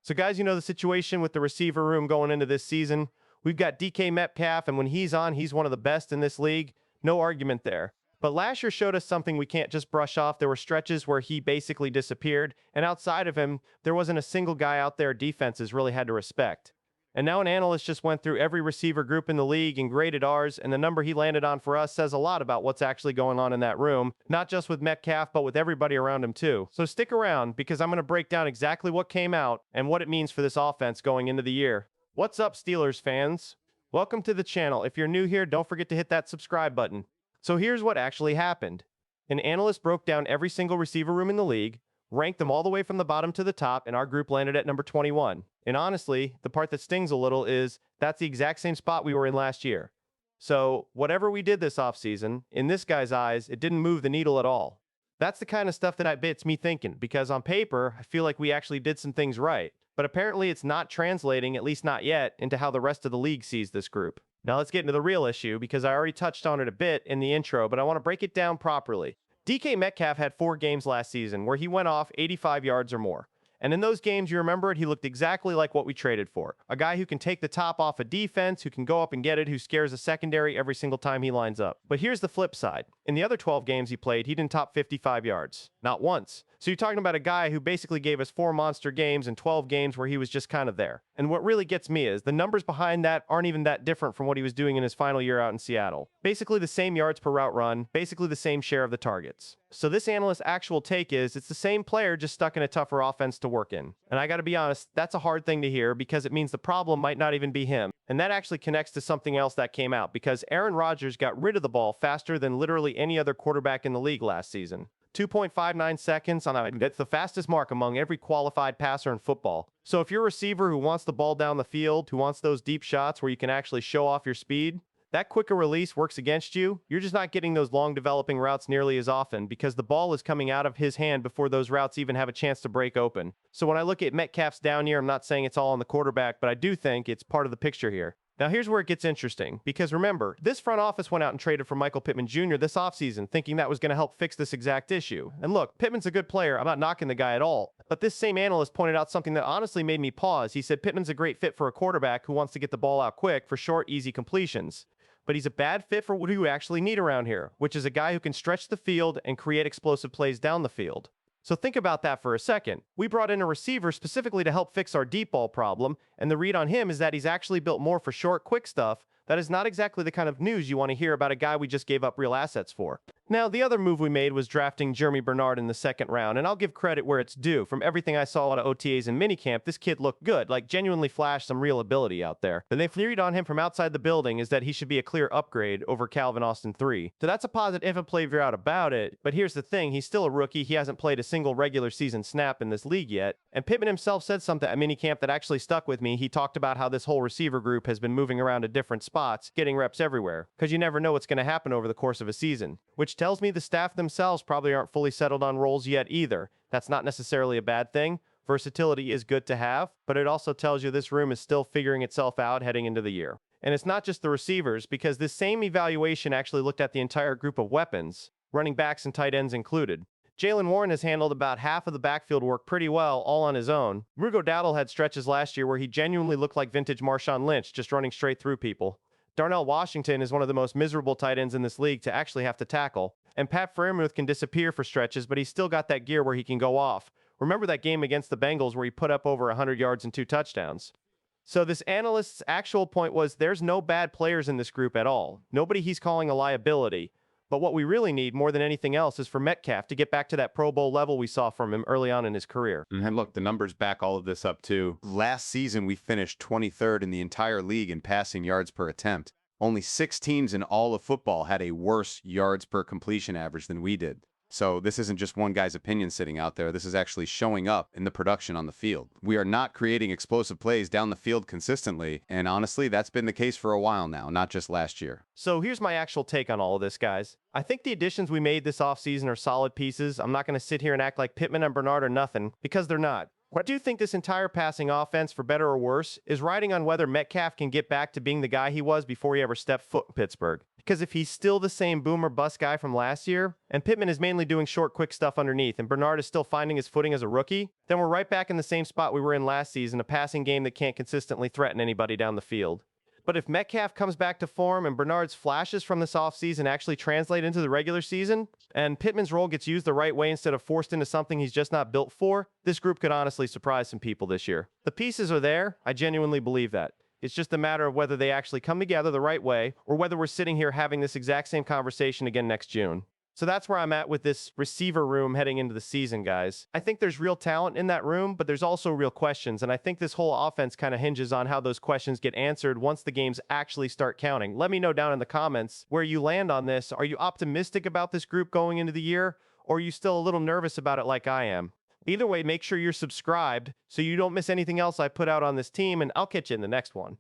So guys, you know the situation with the receiver room going into this season. We've got DK Metcalf, and when he's on, he's one of the best in this league. No argument there. But last year showed us something we can't just brush off. There were stretches where he basically disappeared, and outside of him, there wasn't a single guy out there defenses really had to respect. And now an analyst just went through every receiver group in the league and graded ours, and the number he landed on for us says a lot about what's actually going on in that room, not just with Metcalf, but with everybody around him too. So stick around, because I'm going to break down exactly what came out and what it means for this offense going into the year. What's up, Steelers fans? Welcome to the channel. If you're new here, don't forget to hit that subscribe button. So here's what actually happened. An analyst broke down every single receiver room in the league, ranked them all the way from the bottom to the top, and our group landed at number 21. And honestly, the part that stings a little is that's the exact same spot we were in last year. So whatever we did this offseason, in this guy's eyes, it didn't move the needle at all. That's the kind of stuff that gets me thinking, because on paper, I feel like we actually did some things right. But apparently it's not translating, at least not yet, into how the rest of the league sees this group. Now let's get into the real issue, because I already touched on it a bit in the intro, but I want to break it down properly. DK Metcalf had 4 games last season where he went off 85 yards or more. And in those games, you remember it, he looked exactly like what we traded for. A guy who can take the top off a defense, who can go up and get it, who scares a secondary every single time he lines up. But here's the flip side. In the other 12 games he played, he didn't top 55 yards. Not once. So you're talking about a guy who basically gave us 4 monster games and 12 games where he was just kind of there. And what really gets me is the numbers behind that aren't even that different from what he was doing in his final year out in Seattle. Basically the same yards per route run, basically the same share of the targets. So this analyst's actual take is it's the same player just stuck in a tougher offense to work in. And I gotta be honest, that's a hard thing to hear because it means the problem might not even be him. And that actually connects to something else that came out because Aaron Rodgers got rid of the ball faster than literally any other quarterback in the league last season. 2.59 seconds that's the fastest mark among every qualified passer in football. So if you're a receiver who wants the ball down the field, who wants those deep shots where you can actually show off your speed, that quicker release works against you. You're just not getting those long developing routes nearly as often because the ball is coming out of his hand before those routes even have a chance to break open. So when I look at Metcalf's down year, I'm not saying it's all on the quarterback, but I do think it's part of the picture here. Now here's where it gets interesting, because remember, this front office went out and traded for Michael Pittman Jr. this offseason, thinking that was going to help fix this exact issue. And look, Pittman's a good player, I'm not knocking the guy at all. But this same analyst pointed out something that honestly made me pause. He said Pittman's a great fit for a quarterback who wants to get the ball out quick for short, easy completions. But he's a bad fit for what you actually need around here, which is a guy who can stretch the field and create explosive plays down the field. So think about that for a second. We brought in a receiver specifically to help fix our deep ball problem, and the read on him is that he's actually built more for short, quick stuff. That is not exactly the kind of news you want to hear about a guy we just gave up real assets for. Now, the other move we made was drafting Jeremy Bernard in the 2nd round, and I'll give credit where it's due. From everything I saw out of OTAs and minicamp, this kid looked good, like genuinely flashed some real ability out there. The theory on him from outside the building is that he should be a clear upgrade over Calvin Austin 3. So that's a positive if a play you're out about it, but here's the thing, he's still a rookie, he hasn't played a single regular season snap in this league yet, and Pittman himself said something at minicamp that actually stuck with me. He talked about how this whole receiver group has been moving around to different spots, getting reps everywhere, because you never know what's going to happen over the course of a season, which tells me the staff themselves probably aren't fully settled on roles yet either. That's not necessarily a bad thing. Versatility is good to have, but it also tells you this room is still figuring itself out heading into the year. And it's not just the receivers, because this same evaluation actually looked at the entire group of weapons, running backs and tight ends included. Jaylen Warren has handled about half of the backfield work pretty well, all on his own. Rugo Dowdle had stretches last year where he genuinely looked like vintage Marshawn Lynch, just running straight through people. Darnell Washington is one of the most miserable tight ends in this league to actually have to tackle. And Pat Freiermuth can disappear for stretches, but he's still got that gear where he can go off. Remember that game against the Bengals where he put up over 100 yards and 2 touchdowns. So this analyst's actual point was there's no bad players in this group at all. Nobody he's calling a liability. But what we really need more than anything else is for Metcalf to get back to that Pro Bowl level we saw from him early on in his career. And look, the numbers back all of this up too. Last season, we finished 23rd in the entire league in passing yards per attempt. Only 6 teams in all of football had a worse yards per completion average than we did. So this isn't just one guy's opinion sitting out there. This is actually showing up in the production on the field. We are not creating explosive plays down the field consistently, and honestly, that's been the case for a while now, not just last year. So here's my actual take on all of this, guys. I think the additions we made this offseason are solid pieces. I'm not going to sit here and act like Pittman and Bernard are nothing, because they're not. I do think this entire passing offense, for better or worse, is riding on whether Metcalf can get back to being the guy he was before he ever stepped foot in Pittsburgh. Because if he's still the same boomer bust guy from last year, and Pittman is mainly doing short, quick stuff underneath, and Bernard is still finding his footing as a rookie, then we're right back in the same spot we were in last season, a passing game that can't consistently threaten anybody down the field. But if Metcalf comes back to form and Bernard's flashes from this offseason actually translate into the regular season, and Pittman's role gets used the right way instead of forced into something he's just not built for, this group could honestly surprise some people this year. The pieces are there. I genuinely believe that. It's just a matter of whether they actually come together the right way, or whether we're sitting here having this exact same conversation again next June. So that's where I'm at with this receiver room heading into the season, guys. I think there's real talent in that room, but there's also real questions, and I think this whole offense kind of hinges on how those questions get answered once the games actually start counting. Let me know down in the comments where you land on this. Are you optimistic about this group going into the year, or are you still a little nervous about it like I am? Either way, make sure you're subscribed so you don't miss anything else I put out on this team, and I'll catch you in the next one.